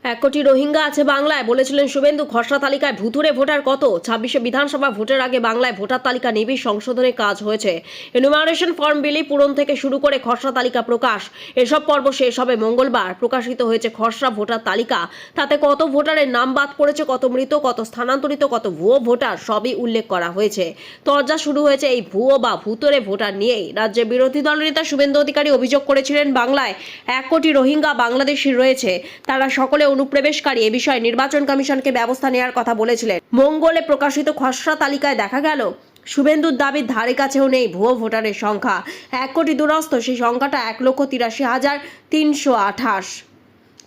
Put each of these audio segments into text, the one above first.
এক কোটি রোহিঙ্গা আছে বাংলায়, বলেছিলেন শুভেন্দু। খসড়া তালিকায় ভুতুড়ে ভোটার কত? 26শে বিধানসভা ভোটের আগে বাংলায় ভোটার তালিকা নিবিড় সংশোধনের কাজ হয়েছে। এনুমারেশন ফর্ম বিলি পূরণ থেকে শুরু করে খসড়া তালিকা প্রকাশ, এসব পর্ব শেষ হবে মঙ্গলবার। প্রকাশিত হয়েছে খসড়া ভোটার তালিকা। তাতে কত ভোটারের নাম বাদ পড়েছে, কত মৃত, কত স্থানান্তরিত, কত ভুয়ো ভোটার, সবই উল্লেখ করা হয়েছে। তরজা শুরু হয়েছে এই ভুয়ো বা ভুতুড়ে ভোটার নিয়েই। রাজ্যের বিরোধী দলনেতা শুভেন্দু অধিকারী অভিযোগ করেছিলেন, বাংলায় 1 কোটি রোহিঙ্গা বাংলাদেশি রয়েছে, তারা সকলে অনুপ্রবেশকারী। এ বিষয়ে নির্বাচন কমিশনকে ব্যবস্থা নেওয়ার কথা বলেছিলেন। মঙ্গলে প্রকাশিত খসড়া তালিকায় দেখা গেল, শুভেন্দুর দাবির ধারে কাছেও নেই ভুয়ো ভোটারের সংখ্যা। 1 কোটি দূরস্থ সেই সংখ্যাটা 1,83,328।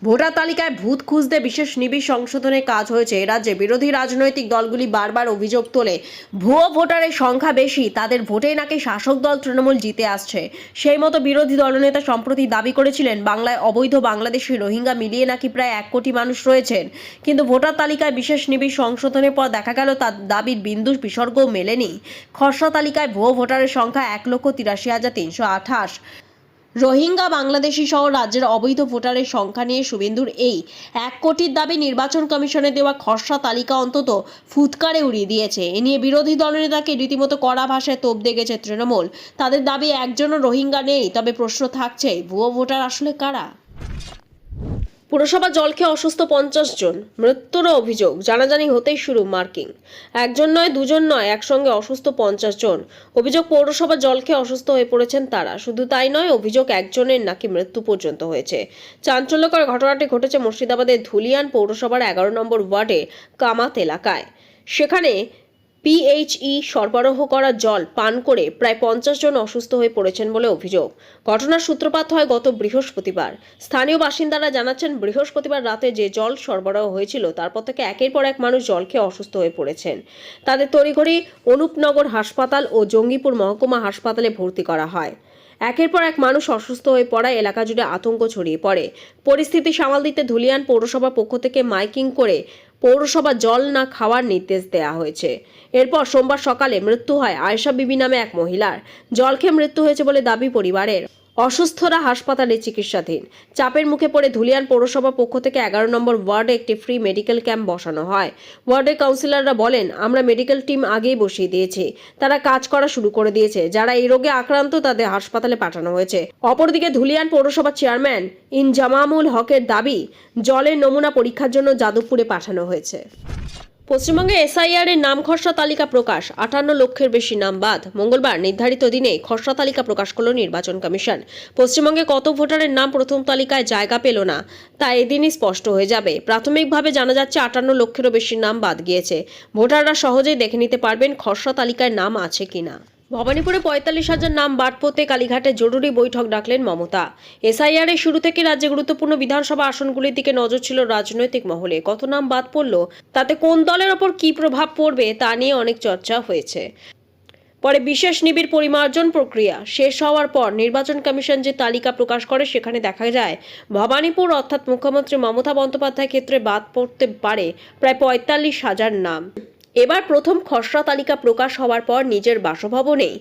ভোটার তালিকায় ভূত খুঁজতে বিশেষ নিবিড় সংশোধনের কাজ হয়েছে। রাজ্যে বিরোধী রাজনৈতিক দলগুলি বারবার অভিযোগ তোলে, ভুয়ো ভোটারের সংখ্যা বেশি, তাদের ভোটে নাকি শাসক দল তৃণমূল জিতে আসছে। সেই মতো বিরোধী দলনেতা সম্প্রতি দাবি করেছিলেন, বাংলায় অবৈধ বাংলাদেশি রোহিঙ্গা মিলিয়ে নাকি প্রায় 1 কোটি মানুষ রয়েছেন। কিন্তু ভোটার তালিকায় বিশেষ নিবিড় সংশোধনের পর দেখা গেল তার দাবির বিন্দু বিসর্গও মেলেনি। খসড়া তালিকায় ভুয়ো ভোটারের সংখ্যা 1,83,328। রোহিঙ্গা বাংলাদেশি সহ রাজ্যের অবৈধ ভোটারের সংখ্যা নিয়ে শুভেন্দুর এই 1 কোটির দাবি নির্বাচন কমিশনের দেওয়া খসড়া তালিকা অন্তত ফুৎকারে উড়িয়ে দিয়েছে। এ নিয়ে বিরোধী দলনেতাকে রীতিমতো কড়া ভাষায় তোপ দেখেছে তৃণমূল। তাদের দাবি একজনও রোহিঙ্গা নেই, তবে প্রশ্ন থাকছে, ভুয়ো ভোটার আসলে কারা? পুরসভা জল খেয়ে অসুস্থ 50 জন, মৃত্যুরও অভিযোগ। জানাজানি হতেই শুরু মার্কিং। একজন নয়, দুজন নয়, একসঙ্গে অসুস্থ 50 জন। অভিযোগ, পৌরসভা জল খেয়ে অসুস্থ হয়ে পড়েছেন তারা। শুধু তাই নয়, অভিযোগ একজনের নাকি মৃত্যু পর্যন্ত হয়েছে। চাঞ্চল্যকর ঘটনাটি ঘটেছে মুর্শিদাবাদের ধুলিয়ান পৌরসভার 11 নম্বর ওয়ার্ডের কামাত এলাকায়। সেখানে পিএইচই সরবরাহ করা জল পান করে প্রায় 50 জন অসুস্থ হয়ে পড়েছেন বলে অভিযোগ। ঘটনার সূত্রপাত হয় গত বৃহস্পতিবার। স্থানীয় বাসিন্দারা জানাচ্ছেন, বৃহস্পতিবার রাতে যে জল সরবরাহ হয়েছিল তারপর থেকে একের পর এক মানুষ জল খেয়ে অসুস্থ হয়ে পড়েছেন। তাদের তড়িঘড়ি অনুপনগর হাসপাতাল ও জঙ্গিপুর মহকুমা হাসপাতালে ভর্তি করা হয়। একের পর এক মানুষ অসুস্থ হয়ে পড়ায় এলাকা জুড়ে আতঙ্ক ছড়িয়ে পড়ে। পরিস্থিতি সামাল দিতে ধুলিয়ান পৌরসভা পক্ষ থেকে মাইকিং করে পৌরসভা জল না খাওয়ার নির্দেশ দেওয়া হয়েছে। এরপর সোমবার সকালে মৃত্যু হয় আয়েশা বিবি নামে এক মহিলার। জল খেয়ে মৃত্যু হয়েছে বলে দাবি পরিবারের। অসুস্থরা হাসপাতালে চিকিৎসাধীন। চাপের মুখে পড়ে ধুলিয়ান পৌরসভা পক্ষ থেকে 11 নম্বর ওয়ার্ডে একটি ফ্রি মেডিকেল ক্যাম্প বসানো হয়। ওয়ার্ডের কাউন্সিলররা বলেন, আমরা মেডিকেল টিম আগেই বসিয়ে দিয়েছি, তারা কাজ করা শুরু করে দিয়েছে। যারা এই রোগে আক্রান্ত তাদের হাসপাতালে পাঠানো হয়েছে। অপরদিকে ধুলিয়ান পৌরসভা চেয়ারম্যান ইনজামামুল হকের দাবি, জলের নমুনা পরীক্ষার জন্য যাদবপুরে পাঠানো হয়েছে। পশ্চিমবঙ্গে এসআইআর এর নাম খসড়া তালিকা প্রকাশ, 58 লক্ষের বেশি নাম বাদ। মঙ্গলবার নির্ধারিত দিনে খসড়া তালিকা প্রকাশ করল নির্বাচন কমিশন। পশ্চিমবঙ্গে কত ভোটারের নাম প্রথম তালিকায় জায়গা পেল না তা এদিনই স্পষ্ট হয়ে যাবে। প্রাথমিকভাবে জানা যাচ্ছে 58 লক্ষেরও বেশি নাম বাদ গিয়েছে। ভোটাররা সহজেই দেখে নিতে পারবেন খসড়া তালিকায় নাম আছে কিনা। ভবানীপুরে 45,000 নাম বাদ পড়তে কালীঘাটে জরুরি বৈঠক ডাকলেন মমতা। এসআইআর এর শুরু থেকে রাজ্যে গুরুত্বপূর্ণ বিধানসভা আসনগুলির দিকে নজর ছিল রাজনৈতিক মহলে। কত নাম বাদ পড়ল, তাতে কোন দলের ওপর কী প্রভাব পড়বে তা নিয়ে অনেক চর্চা হয়েছে। পরে বিশেষ নিবিড় পরিমার্জন প্রক্রিয়া শেষ হওয়ার পর নির্বাচন কমিশন যে তালিকা প্রকাশ করে সেখানে দেখা যায় ভবানীপুর অর্থাৎ মুখ্যমন্ত্রী মমতা বন্দ্যোপাধ্যায়ের ক্ষেত্রে বাদ পড়তে পারে প্রায় 45,000 নাম। এবার প্রথম খসড়া তালিকা প্রকাশ হওয়ার পর নিজের বাসভবনেই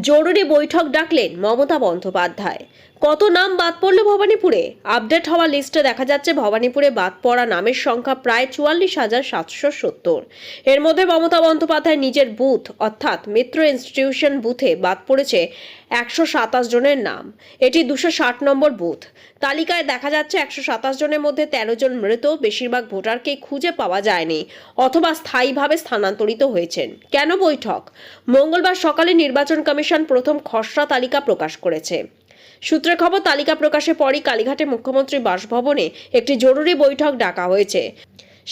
জরুরি বৈঠক ডাকলেন মমতা বন্দ্যোপাধ্যায়। কত নাম বাদ পড়ল ভবানীপুরে? আপডেট হওয়া লিস্টে দেখা যাচ্ছে ভবানীপুরে বাদ পড়া নামের সংখ্যা প্রায় 44,770। এর মধ্যে মমতা বন্দ্যোপাধ্যায় নিজের বুথ অর্থাৎ মিত্র ইনস্টিটিউশন বুথে বাদ পড়েছে 127 জনের নাম। এটি 260 নম্বর বুথ। তালিকায় দেখা যাচ্ছে 127 জনের মধ্যে 13 জন মৃত। বেশিরভাগ ভোটারকে খুঁজে পাওয়া যায়নি অথবা স্থায়ীভাবে স্থানান্তরিত হয়েছেন। কেন বৈঠক? মঙ্গলবার সকালে নির্বাচন কমিশন প্রথম খসড়া তালিকা প্রকাশ করেছে। সূত্রের খবর, তালিকা প্রকাশের পরই কালীঘাটে মুখ্যমন্ত্রীর বাসভবনে একটি জরুরি বৈঠক ডাকা হয়েছে।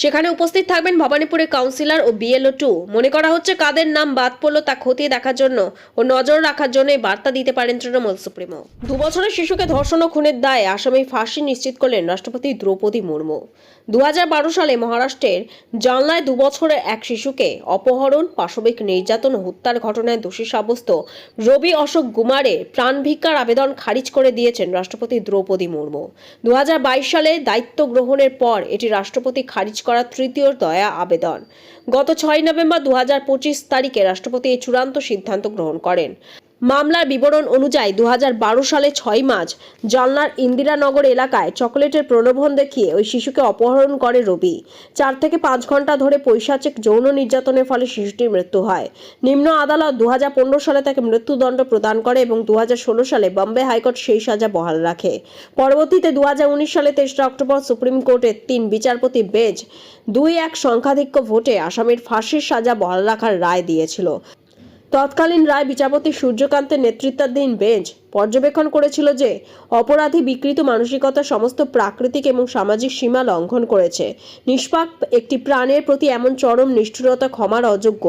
সেখানে উপস্থিত থাকবেন ভবানীপুরের কাউন্সিলর ও বিএলও 2। মনে করা হচ্ছে কাদের নাম বাদ পড়লো তা খতিয়ে দেখার জন্য ও নজর রাখার জন্য বার্তা দিতে পারেন তৃণমূল সুপ্রিমো। 2 বছরের শিশুকে ধর্ষণ ও খুনের দায়ে আসামি ফাঁসি নিশ্চিত করলেন রাষ্ট্রপতি দ্রৌপদী মুর্মু। 2012 সালে মহারাষ্ট্রের জানলায় 2 বছরের এক শিশুকে অপহরণ, পাশবিক নির্যাতন ও হত্যার ঘটনায় দোষী সাব্যস্ত রবি অশোক গুমারের প্রাণ ভিক্ষার আবেদন খারিজ করে দিয়েছেন রাষ্ট্রপতি দ্রৌপদী মুর্মু। 2022 সালে দায়িত্ব গ্রহণের পর এটি রাষ্ট্রপতি খারিজ করা তৃতীয় দয়া আবেদন। গত 6 নভেম্বর 2025 তারিখে রাষ্ট্রপতি এই চূড়ান্ত সিদ্ধান্ত গ্রহণ করেন। মামলার বিবরণ অনুযায়ী 2012 সালে 6 মার্চ জালনার ইন্দিরানগর এলাকায় চকোলেটের প্রলোভন দেখিয়ে ওই শিশুকে অপহরণ করে রবি। 4 থেকে 5 ঘন্টা ধরে পৈশাচিক যৌন নির্যাতনের ফলে শিশুটির মৃত্যু হয়। নিম্ন আদালত 2015 সালে তাকে মৃত্যুদণ্ড প্রদান করে এবং 2016 সালে বম্বে হাইকোর্ট সেই সাজা বহাল রাখে। পরবর্তীতে 2019 সালে 23 অক্টোবর সুপ্রিম কোর্টের 3 বিচারপতি বেঞ্চ 2-1 সংখ্যাধিক্য ভোটে আসামির ফাঁসির সাজা বহাল রাখার রায় দিয়েছিল। তৎকালীন রায় বিচারপতি সূর্যকান্তের নেতৃত্বাধীন বেঞ্চ পর্যবেক্ষণ করেছিল যে অপরাধী বিকৃত মানসিকতার সমস্ত প্রাকৃতিক এবং সামাজিক সীমা লঙ্ঘন করেছে। নিষ্পাপ একটি প্রাণের প্রতি এমন চরম নিষ্ঠুরতা ক্ষমার অযোগ্য।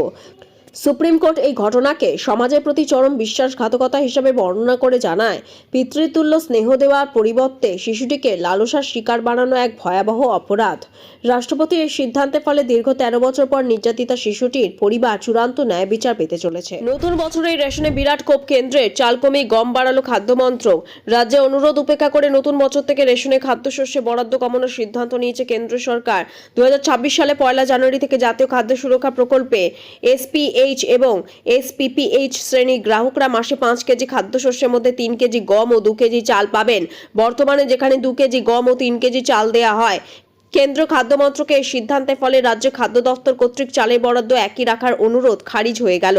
সুপ্রিম কোর্ট এই ঘটনাকে সমাজের প্রতি চরম বিশ্বাসঘাতকতা হিসেবে বর্ণনা করে জানায়, পিতৃতুল্য স্নেহ দেওয়ার পরিবর্তে শিশুটিকে লালসার শিকার বানানো এক ভয়াবহ অপরাধ। রাষ্ট্রপতির এই সিদ্ধান্তের ফলে দীর্ঘ 13 বছর পর নির্যাতিতা শিশুটির পরিবার চূড়ান্ত ন্যায় বিচার পেতে চলেছে। নতুন বছরের রেশনে বিরাট কোপ কেন্দ্রের, চাল কমিয়ে গম বাড়ালো খাদ্য মন্ত্রক। রাজ্যে অনুরোধ উপেক্ষা করে নতুন বছর থেকে রেশনে খাদ্যশস্যে বরাদ্দ কমানোর সিদ্ধান্ত নিয়েছে কেন্দ্র সরকার। 2026 সালে 1 জানুয়ারি থেকে জাতীয় খাদ্য সুরক্ষা প্রকল্পে SPH এবং SPPH শ্রেণীর গ্রাহকরা মাসে 5 কেজি খাদ্যশস্যের মধ্যে 3 কেজি গম ও 2 কেজি চাল পাবেন। বর্তমানে যেখানে 2 কেজি গম ও 3 কেজি চাল দেয়া হয়, কেন্দ্র খাদ্য মন্ত্রকের এই সিদ্ধান্তের ফলে রাজ্য খাদ্য দপ্তর কর্তৃক চালের বরাদ্দ একই রাখার অনুরোধ খারিজ হয়ে গেল।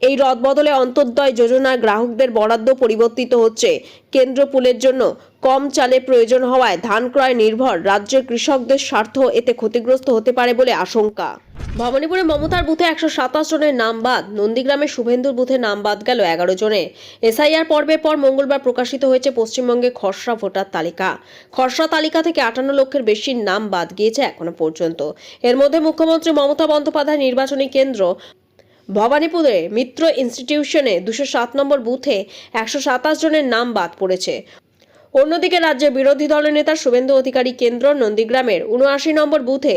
এই রদবদলে অন্তর্দয় যোজনার গ্রাহকদের বরাদ্দ পরিবর্তিত হচ্ছে। কেন্দ্র পুলের জন্য কম চালের প্রয়োজন হওয়ায় ধান ক্রয় নির্ভর রাজ্যের কৃষকদের স্বার্থ এতে ক্ষতিগ্রস্ত হতে পারে বলে আশঙ্কা। ভবানীপুরে মমতার বুথে 127 জনের নাম বাদ, নন্দীগ্রামে শুভেন্দুর বুথে নাম বাদ গেল 11 জনের। SIR পর্বের পর মঙ্গলবার প্রকাশিত হয়েছে পশ্চিমবঙ্গে খসড়া ভোটার তালিকা। খসড়া তালিকা থেকে 58 লক্ষের বেশি নাম বাদ গিয়েছে এখনো পর্যন্ত। এর মধ্যে মুখ্যমন্ত্রী মমতা বন্দ্যোপাধ্যায় নির্বাচনী কেন্দ্র ভবানীপুরে মিত্র ইনস্টিটিউশনে 207 নম্বর বুথে 127 জনের নাম বাদ পড়েছে। অন্যদিকে রাজ্যের বিরোধী দলের নেতা শুভেন্দু অধিকারী কেন্দ্র নন্দীগ্রামের 79 নম্বর বুথে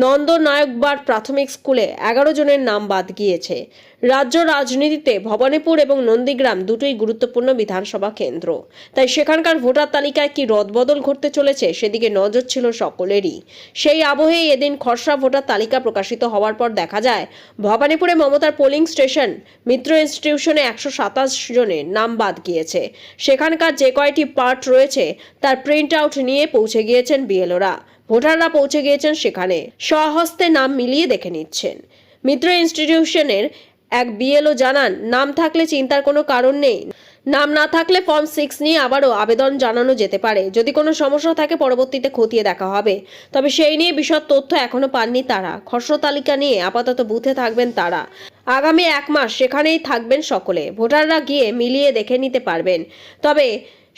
নন্দনায়কবার প্রাথমিক স্কুলে 11 জনের নাম বাদ গিয়েছে। রাজ্য রাজনীতিতে ভবানীপুর এবং নন্দীগ্রাম দুটোই গুরুত্বপূর্ণ বিধানসভা কেন্দ্র, তাই সেখানকার ভোটার তালিকায় কি রদবদল ঘটতে চলেছে সেদিকে নজর ছিল সকলেরই। সেই আবহেই এদিন খসড়া ভোটার তালিকা প্রকাশিত হওয়ার পর দেখা যায় ভবানীপুরে মমতার পোলিং স্টেশন মিত্র ইনস্টিটিউশনে 127 জনের নাম বাদ গিয়েছে। সেখানকার যে কয়টি পার্ট রয়েছে তার প্রিন্ট আউট নিয়ে পৌঁছে গিয়েছেন বিএলওরা। ভোটাররা পৌঁছে গিয়েছেন সেখানে, স্বহস্তে নাম মিলিয়ে দেখে নিচ্ছেন। মিত্র ইনস্টিটিউশনের এক বিএলও জানান, নাম থাকলে চিন্তার কোনো কারণ নেই, নাম না থাকলে ফর্ম 6 নিয়ে আবারও আবেদন জানানো যেতে পারে। যদি কোনো সমস্যা থাকে পরবর্তীতে খতিয়ে দেখা হবে। তবে সেই নিয়ে বিশদ তথ্য এখনো পাননি তারা। খসড়া তালিকা নিয়ে আপাতত বুথে থাকবেন তারা। আগামী 1 মাস সেখানেই থাকবেন সকলে। ভোটাররা গিয়ে মিলিয়ে দেখে নিতে পারবেন। তবে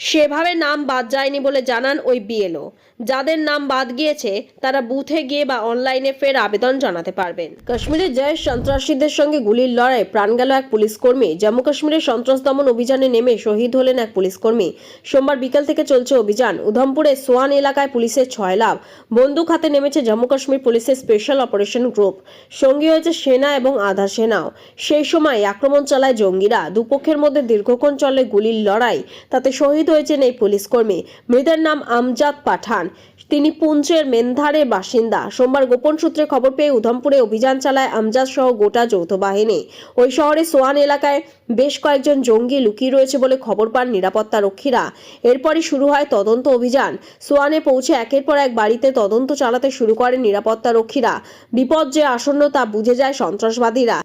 সেভাবে নাম বাদ যায়নি বলে জানান ওই বিএলও। যাদের নাম বাদ গিয়েছে তারা বুথে গিয়ে বা অনলাইনে ফের আবেদন জানাতে পারবেন। কাশ্মীরে জয় সন্ত্রাসীদের সঙ্গে গুলির লড়াই, প্রাণ গেল এক পুলিশকর্মী। জম্মু কাশ্মীরের সন্ত্রাস দমন অভিযানে নেমে শহীদ হলেন এক পুলিশকর্মী। সোমবার বিকেল থেকে চলছে অভিযান। উধমপুরের সোয়ান এলাকায় পুলিশের 6 লাভ। বন্দুক হাতে নেমেছে জম্মু কাশ্মীর পুলিশের স্পেশাল অপারেশন গ্রুপ। সঙ্গী হয়েছে সেনা এবং আধা সেনাও। সেই সময় আক্রমণ চালায় জঙ্গিরা। দুপক্ষের মধ্যে দীর্ঘক্ষণ চলে গুলির লড়াই। তাতে শহীদ হয়েছেন এই পুলিশকর্মী। মৃতের নাম আমজাদ পাঠান। তিনি পুঞ্চের মেন্ধারের বাসিন্দা। সোমবার গোপন সূত্রে খবর পেয়ে উধমপুরে অভিযান চালায় আমজাদ সহ গোটা যৌথ বাহিনী। ওই শহরে সোয়ান এলাকায় বেশ কয়েকজন জঙ্গি লুকিয়ে রয়েছে বলে খবর পান নিরাপত্তা রক্ষীরা। এরপরই শুরু হয় তদন্ত অভিযান। সোয়ানে পৌঁছে একের পর এক বাড়িতে তদন্ত চালাতে শুরু করেন নিরাপত্তা রক্ষীরা। বিপদ যে আসন্ন তা বুঝে যায় সন্ত্রাসবাদীরা।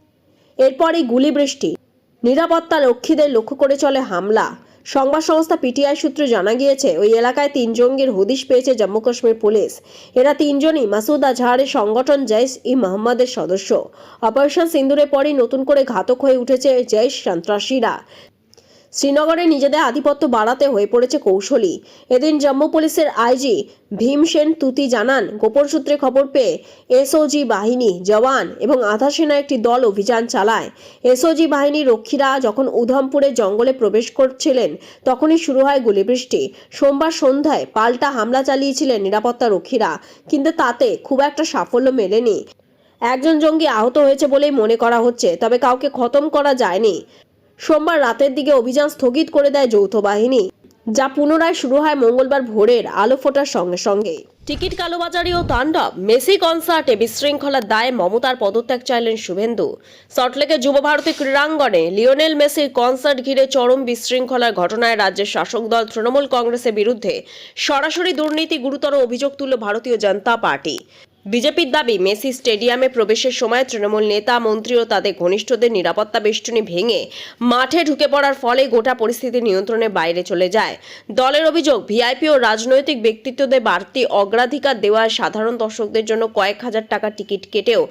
এরপরই গুলি বৃষ্টি। নিরাপত্তা রক্ষীদের লক্ষ্য করে চলে হামলা। সংবাদ সংস্থা PTI সূত্রে জানা গিয়েছে, ওই এলাকায় 3 জঙ্গির হদিশ পেয়েছে জম্মু কাশ্মীর পুলিশ। এরা 3 জনই মাসুদ আজহারের সংগঠন জৈশ-ই-মোহাম্মদের সদস্য। অপারেশন সিন্দুরের পরই নতুন করে ঘাতক হয়ে উঠেছে জৈশ সন্ত্রাসীরা। শ্রীনগরে নিজেদের আধিপত্য বাড়াতে হয়ে পড়েছে কৌশলী। এদিন জম্মু পুলিশের IG ভীমসেন তুতি জানান, গোপন সূত্রে খবর পেয়ে SOG বাহিনী, জওয়ান এবং আধা সেনা একটি দল অভিযান চালায়। SOG বাহিনীর রক্ষীরা যখন উধমপুরে জঙ্গলে প্রবেশ করছিলেন তখনই শুরু হয় গুলিবৃষ্টি। সোমবার সন্ধ্যায় পাল্টা হামলা চালিয়েছিলেন নিরাপত্তা রক্ষীরা, কিন্তু তাতে খুব একটা সাফল্য মেলেনি। একজন জঙ্গি আহত হয়েছে বলেই মনে করা হচ্ছে, তবে কাউকে খতম করা যায়নি। সোমবার রাতের দিকে অভিযান স্থগিত করে দেয় যৌথ বাহিনী, যা পুনরায় শুরু হয় মঙ্গলবার ভোরের আলো ফোটার সঙ্গে সঙ্গে। টিকিট কালোবাজারি ও তাণ্ডব, মেসি কনসার্টে বিশৃঙ্খলার দায়ে মমতার পদত্যাগ চাইলেন শুভেন্দু। সল্টলেকের যুবভারতী ক্রীড়াঙ্গনে লিওনেল মেসির কনসার্ট ঘিরে চরম বিশৃঙ্খলার ঘটনায় রাজ্যের শাসক দল তৃণমূল কংগ্রেসের বিরুদ্ধে সরাসরি দুর্নীতি গুরুতর অভিযোগ তুলল ভারতীয় জনতা পার্টি। বিজেপির দাবি, মেসি স্টেডিয়ামে প্রবেশের সময় তৃণমূল নেতা, মন্ত্রী ও তাদের ঘনিষ্ঠদের নিরাপত্তা বেষ্টনী ভেঙে মাঠে ঢুকে পড়ার ফলে গোটা পরিস্থিতি নিয়ন্ত্রণের বাইরে চলে যায়। দলের অভিযোগ, ভিআইপি ও রাজনৈতিক ব্যক্তিত্বদের বাড়তি অগ্রাধিকার দেওয়ায় সাধারণ দর্শকদের জন্য কয়েক হাজার টাকা টিকিট কেটেও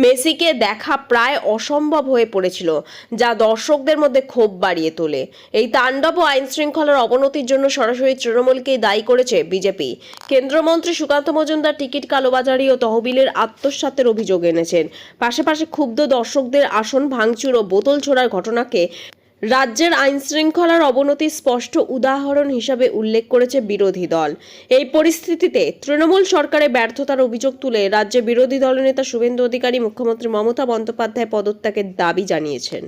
মেসিকে দেখা প্রায় অসম্ভব হয়ে পড়েছিল, যা দর্শকদের মধ্যে ক্ষোভ বাড়িয়ে তোলে। এই তাণ্ডব ও আইন শৃঙ্খলার অবনতির জন্য সরাসরি তৃণমূলকেই দায়ী করেছে বিজেপি। কেন্দ্রমন্ত্রী সুকান্ত মজুমদার টিকিট কালোবাজারি ও তহবিলের আত্মসাতের অভিযোগ এনেছেন। পাশাপাশি ক্ষুব্ধ দর্শকদের আসন ভাঙচুর ও বোতল ছোড়ার ঘটনাকে রাজ্যের আইন শৃঙ্খলার অবনতির স্পষ্ট উদাহরণ হিসাবে উল্লেখ করেছে বিরোধী দল। এই পরিস্থিতিতে তৃণমূল সরকারের ব্যর্থতার অভিযোগ তুলে রাজ্যের বিরোধী দলনেতা শুভেন্দু অধিকারী মুখ্যমন্ত্রী মমতা বন্দ্যোপাধ্যায় পদত্যাগের দাবি জানিয়েছেন।